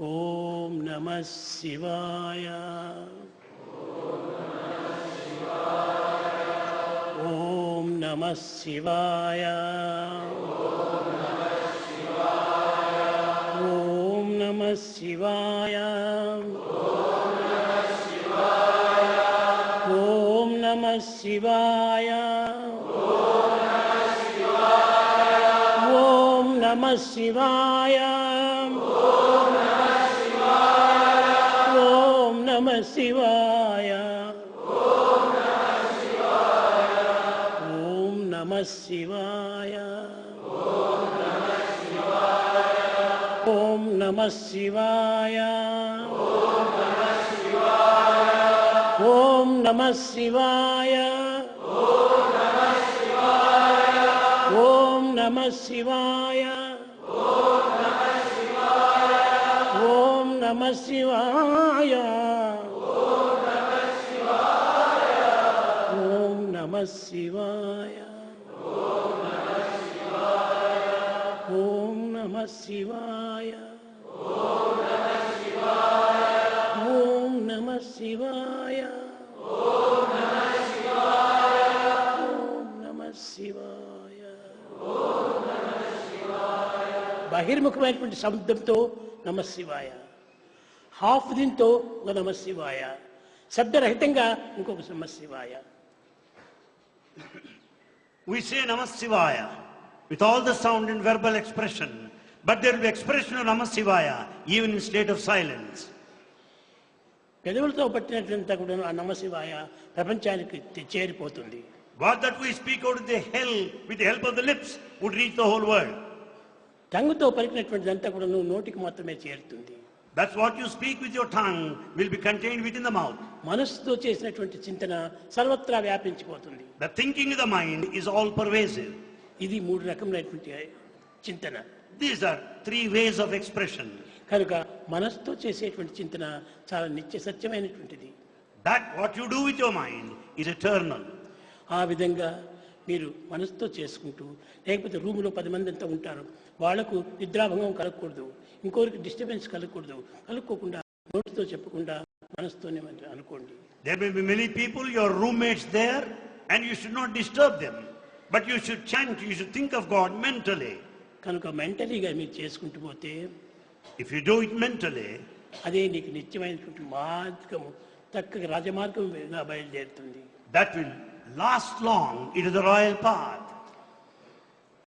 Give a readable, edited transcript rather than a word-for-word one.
ఓం నమః శివాయ. ఓం నమః శివాయ. ఓం నమః శివాయ. ఓం నమః శివాయ. ఓం నమః శివాయ. ఓం నమః శివాయ. ఓం నమః శివాయ. ఓం నమః శివాయ. ఓం నమః శివాయ. ఓం నమః శివాయ. ఓం నమః శివాయ. ఓం నమః శివాయ. ఓం నమః శివాయ. ఓం నమః శివాయ. ఓం నమః శివాయ. బహిర్ముఖమైనటువంటి శబ్దంతో నమః శివాయ, హాఫ్ దీంతో ఒక నమః శివాయ, శబ్దరహితంగా ఇంకొక నమః శివాయ. We say Namah Shivaya with all the sound and verbal expression, but there will be expression of Namah Shivaya even in state of silence. పెదవులతో పట్టినట్లంతా కూడా ఆ నమః శివాయ ప్రపంచానికి చేరిపోతుంది. What that we speak out of the hell with the help of the lips would reach the whole world. టంగుతో పలికినటువంటిదంతా కూడా నువ్వు నోటికి మాత్రమే చేరుతుంది. That's what you speak with your tongue will be contained within the mouth. మనస్సుతో చేసినటువంటి చింతన సర్వత్రా వ్యాపించిపోతుంది. The thinking of the mind is all pervasive. ఇది మూడు రకములైనటువంటి చింతన. These are three ways of expression. కనుక మనస్సుతో చేసేటువంటి చింతన చాలా నిత్య సత్యమైనటువంటిది. That what you do with your mind is eternal. ఆ విధంగా మీరు మనసుతో చేసుకుంటూ, లేకపోతే రూములో 10 మంది అంతా ఉంటారు, వాళ్లకు నిద్రాభంగం కలగకూడదు, ఇంకోరికి డిస్టర్బెన్స్ కలగకూడదు, కలుక్కోకుండా నోటితో చెప్పకుండా మనసుతోనే అనుకోండి. There may be many people, your roommates there, and you should not disturb them, but you should chant, you should think of God mentally. కనుక మెంటలీగా మీరు చేసుకుంటూ పోతే, if you do it mentally, అదే నీకు నిత్యమైనటువంటి మార్గము, చక్కగా రాజమార్గంగా బయలుదేరుతుంది. that will last long. It is the royal path.